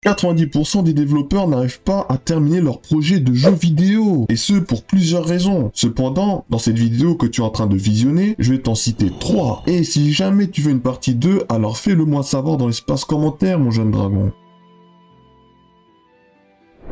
90% des développeurs n'arrivent pas à terminer leur projet de jeu vidéo, et ce pour plusieurs raisons. Cependant, dans cette vidéo que tu es en train de visionner, je vais t'en citer 3, et si jamais tu veux une partie 2, alors fais-le moi savoir dans l'espace commentaire, mon jeune dragon.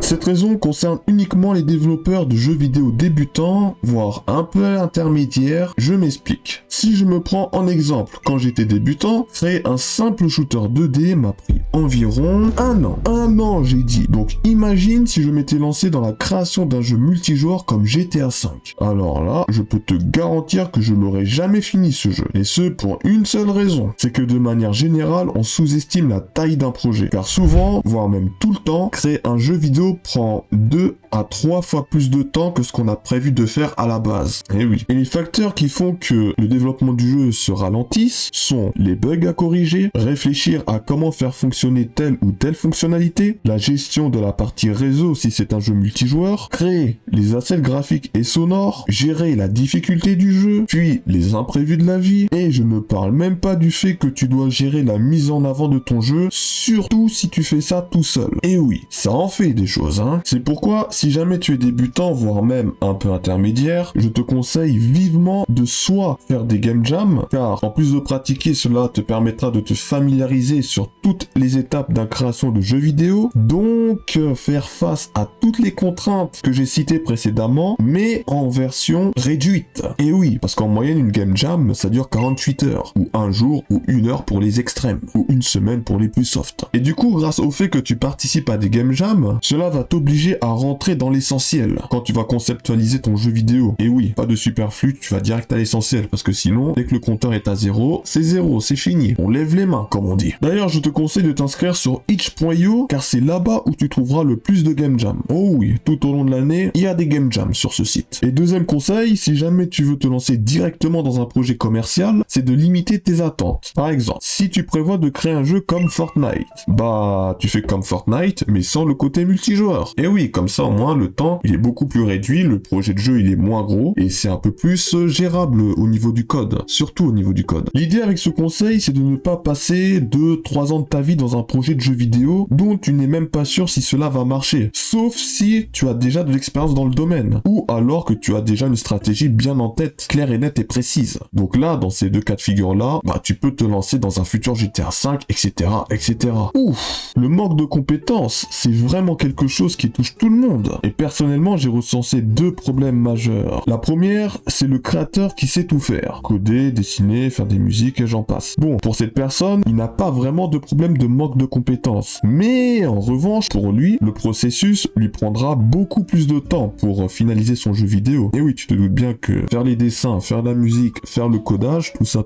Cette raison concerne uniquement les développeurs de jeux vidéo débutants, voire un peu intermédiaires, je m'explique. Si je me prends en exemple, quand j'étais débutant, créer un simple shooter 2D m'a pris environ un an. Un an, j'ai dit. Donc imagine si je m'étais lancé dans la création d'un jeu multijoueur comme GTA V. Alors là, je peux te garantir que je n'aurais jamais fini ce jeu. Et ce, pour une seule raison. C'est que de manière générale, on sous-estime la taille d'un projet. Car souvent, voire même tout le temps, créer un jeu vidéo prend 2 à 3 fois plus de temps que ce qu'on a prévu de faire à la base. Et oui. Et les facteurs qui font que le développement du jeu se ralentisse sont les bugs à corriger, réfléchir à comment faire fonctionner telle ou telle fonctionnalité, la gestion de la partie réseau si c'est un jeu multijoueur, créer les assets graphiques et sonores, gérer la difficulté du jeu, puis les imprévus de la vie, et je ne parle même pas du fait que tu dois gérer la mise en avant de ton jeu, surtout si tu fais ça tout seul. Et oui, ça en fait des choses, hein. C'est pourquoi, si jamais tu es débutant, voire même un peu intermédiaire, je te conseille vivement de soit faire des game jams, car en plus de pratiquer, cela te permettra de te familiariser sur toutes les étapes d'une création de jeux vidéo, donc faire face à toutes les contraintes que j'ai citées précédemment, mais en version réduite. Et oui, parce qu'en moyenne, une game jam, ça dure 48 heures, ou un jour, ou une heure pour les extrêmes, ou une semaine pour les plus soft. Et du coup, grâce au fait que tu participes à des game jams, cela va t'obliger à rentrer dans l'essentiel quand tu vas conceptualiser ton jeu vidéo. Et oui, pas de superflu, tu vas direct à l'essentiel, parce que sinon, dès que le compteur est à zéro, c'est fini. On lève les mains, comme on dit. D'ailleurs, je te conseille de t'inscrire sur itch.io, car c'est là-bas où tu trouveras le plus de game jams. Oh oui, tout au long de l'année, il y a des game jams sur ce site. Et deuxième conseil, si jamais tu veux te lancer directement dans un projet commercial, c'est de limiter tes attentes. Par exemple, si tu prévois de créer un jeu comme Fortnite, bah, tu fais comme Fortnite, mais sans le côté multijoueur. Et oui, comme ça, au moins, le temps, il est beaucoup plus réduit, le projet de jeu, il est moins gros, et c'est un peu plus gérable au niveau du code, surtout au niveau du code. L'idée avec ce conseil, c'est de ne pas passer 2-3 ans de ta vie dans un projet de jeu vidéo dont tu n'es même pas sûr si cela va marcher, sauf si tu as déjà de l'expérience dans le domaine, ou alors que tu as déjà une stratégie bien en tête, claire et nette et précise. Donc là, dans ces deux cas de figure-là, bah, tu peux te lancer dans un futur GTA V, etc., etc. Ouf, le manque de compétences, c'est vraiment quelque chose qui touche tout le monde. Et personnellement, j'ai recensé 2 problèmes majeurs. La première, c'est le créateur qui sait tout faire. Coder, dessiner, faire des musiques et j'en passe. Bon, pour cette personne, il n'a pas vraiment de problème de manque de compétences. Mais en revanche, pour lui, le processus lui prendra beaucoup plus de temps pour finaliser son jeu vidéo. Et oui, tu te doutes bien que faire les dessins, faire la musique, faire le codage, tout ça,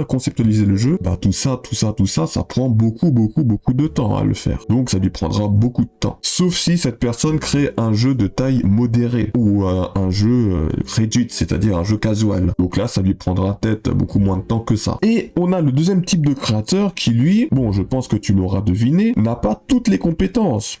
conceptualiser le jeu, bah tout ça, ça prend beaucoup de temps à le faire. Donc ça lui prendra beaucoup de temps. Sauf si cette personne crée un jeu de taille modérée ou un jeu réduite, c'est-à-dire un jeu casual. Donc là, ça lui prendra peut-être beaucoup moins de temps que ça. Et on a le deuxième type de créateur qui, lui, bon, je pense que tu l'auras deviné, n'a pas toutes les compétences.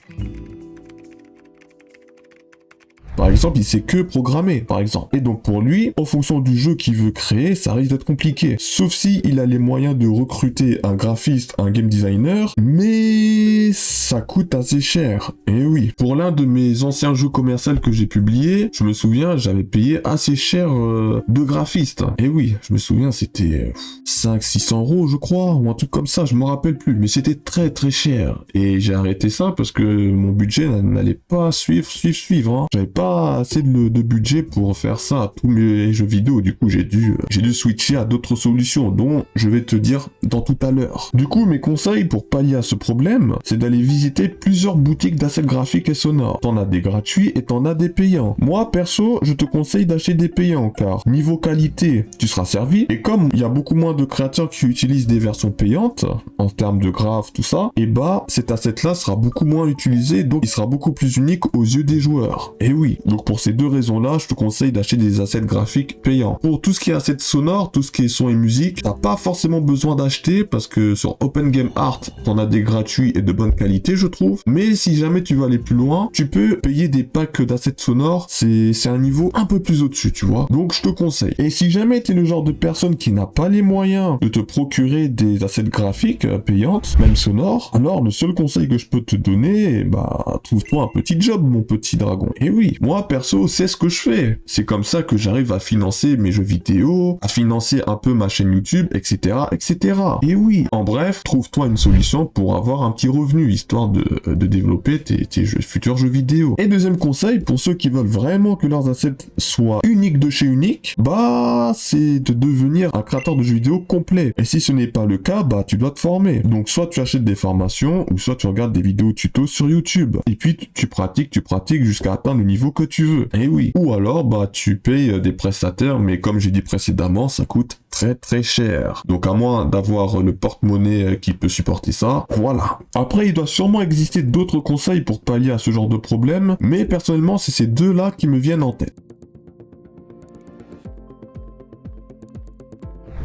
Par exemple, il sait que programmer, par exemple. Et donc pour lui, en fonction du jeu qu'il veut créer, ça risque d'être compliqué. Sauf si il a les moyens de recruter un graphiste, un game designer, mais ça coûte assez cher. Et oui, pour l'un de mes anciens jeux commerciaux que j'ai publié, je me souviens, j'avais payé assez cher de graphiste. Et oui, je me souviens, c'était 500-600 euros, je crois, ou un truc comme ça, je me rappelle plus. Mais c'était très cher. Et j'ai arrêté ça parce que mon budget n'allait pas suivre, hein. J'avais pas assez de budget pour faire ça à tous mes jeux vidéo. Du coup, j'ai dû switcher à d'autres solutions, dont je vais te dire dans tout à l'heure. Du coup, mes conseils pour pallier à ce problème, c'est d'aller visiter plusieurs boutiques d'assets graphiques et sonores. T'en as des gratuits et t'en as des payants. Moi, perso, je te conseille d'acheter des payants, car niveau qualité, tu seras servi. Et comme il y a beaucoup moins de créateurs qui utilisent des versions payantes, en termes de graphes, tout ça, et bah, cet asset-là sera beaucoup moins utilisé, donc il sera beaucoup plus unique aux yeux des joueurs. Et oui, Donc pour ces deux raisons-là, je te conseille d'acheter des assets graphiques payants. Pour tout ce qui est assets sonores, tout ce qui est son et musique, t'as pas forcément besoin d'acheter parce que sur OpenGameArt, t'en as des gratuits et de bonne qualité, je trouve. Mais si jamais tu veux aller plus loin, tu peux payer des packs d'assets sonores. C'est un niveau un peu plus au-dessus, tu vois. Donc je te conseille. Et si jamais t'es le genre de personne qui n'a pas les moyens de te procurer des assets graphiques payantes, même sonores, alors le seul conseil que je peux te donner, bah trouve-toi un petit job, mon petit dragon. Et oui, moi perso, c'est ce que je fais. C'est comme ça que j'arrive à financer mes jeux vidéo, à financer un peu ma chaîne YouTube, etc., etc. Et oui, en bref, trouve-toi une solution pour avoir un petit revenu, histoire de développer tes futurs jeux vidéo. Et deuxième conseil, pour ceux qui veulent vraiment que leurs assets soient uniques de chez unique, bah c'est de devenir un créateur de jeux vidéo complet. Et si ce n'est pas le cas, bah tu dois te former. Donc soit tu achètes des formations, ou soit tu regardes des vidéos tutos sur YouTube. Et puis tu pratiques jusqu'à atteindre le niveau que tu veux. Et oui. Ou alors, bah tu payes des prestataires, mais comme j'ai dit précédemment, ça coûte très cher. Donc à moins d'avoir le porte-monnaie qui peut supporter ça, voilà. Après, il doit sûrement exister d'autres conseils pour pallier à ce genre de problème, mais personnellement, c'est ces deux-là qui me viennent en tête.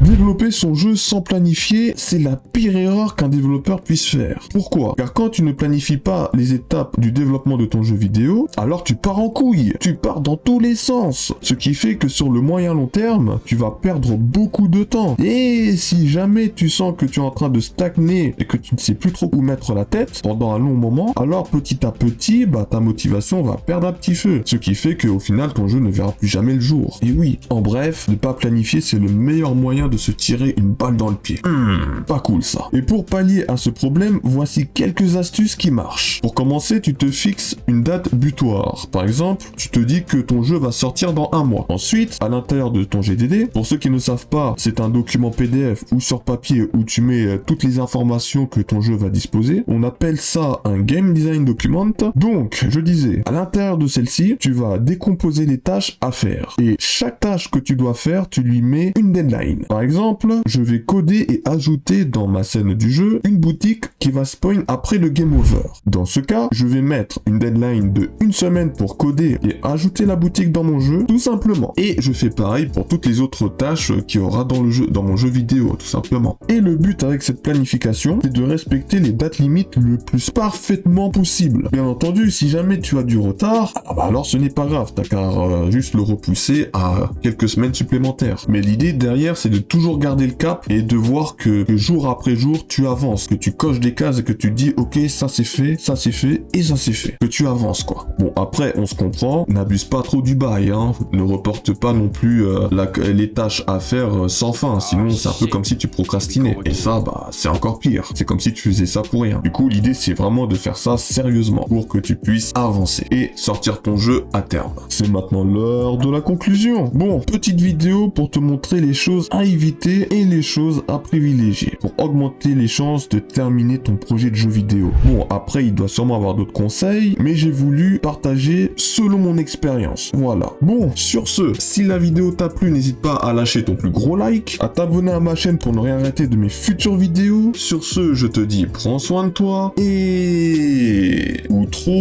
Développer son jeu sans planifier, c'est la pire erreur qu'un développeur puisse faire. Pourquoi? Car quand tu ne planifies pas les étapes du développement de ton jeu vidéo, alors tu pars en couille, tu pars dans tous les sens. Ce qui fait que sur le moyen long terme, tu vas perdre beaucoup de temps. Et si jamais tu sens que tu es en train de stagner et que tu ne sais plus trop où mettre la tête pendant un long moment, alors petit à petit, bah ta motivation va perdre un petit feu. Ce qui fait qu'au final, ton jeu ne verra plus jamais le jour. Et oui, en bref, ne pas planifier, c'est le meilleur moyen de se tirer une balle dans le pied. Pas cool ça. Et pour pallier à ce problème, voici quelques astuces qui marchent. Pour commencer, tu te fixes une date butoir. Par exemple, tu te dis que ton jeu va sortir dans un mois. Ensuite, à l'intérieur de ton GDD, pour ceux qui ne savent pas, c'est un document PDF ou sur papier où tu mets toutes les informations que ton jeu va disposer. On appelle ça un Game Design Document. Donc, je disais, à l'intérieur de celle-ci, tu vas décomposer les tâches à faire. Et chaque tâche que tu dois faire, tu lui mets une deadline. Par exemple, je vais coder et ajouter dans ma scène du jeu une boutique qui va spawn après le game over. Dans ce cas, je vais mettre une deadline de 1 semaine pour coder et ajouter la boutique dans mon jeu, tout simplement. Et je fais pareil pour toutes les autres tâches qu'il y aura dans le jeu, dans mon jeu vidéo, tout simplement. Et le but avec cette planification, c'est de respecter les dates limites le plus parfaitement possible. Bien entendu, si jamais tu as du retard, alors ce n'est pas grave, t'as qu'à juste le repousser à quelques semaines supplémentaires. Mais l'idée derrière, c'est de toujours garder le cap et de voir que jour après jour, tu avances, que tu coches des cases et que tu dis, ok, ça c'est fait, et ça c'est fait. Que tu avances, quoi. Bon, après, on se comprend, n'abuse pas trop du bail, hein. Ne reporte pas non plus les tâches à faire sans fin, sinon c'est un peu comme si tu procrastinais. Et ça, bah, c'est encore pire. C'est comme si tu faisais ça pour rien. Du coup, l'idée, c'est vraiment de faire ça sérieusement pour que tu puisses avancer et sortir ton jeu à terme. C'est maintenant l'heure de la conclusion. Bon, petite vidéo pour te montrer les choses à éviter et les choses à privilégier pour augmenter les chances de terminer ton projet de jeu vidéo. Bon, après, il doit sûrement avoir d'autres conseils, mais j'ai voulu partager selon mon expérience. Voilà. Bon, sur ce, si la vidéo t'a plu, n'hésite pas à lâcher ton plus gros like, à t'abonner à ma chaîne pour ne rien rater de mes futures vidéos. Sur ce, je te dis, prends soin de toi et... outro.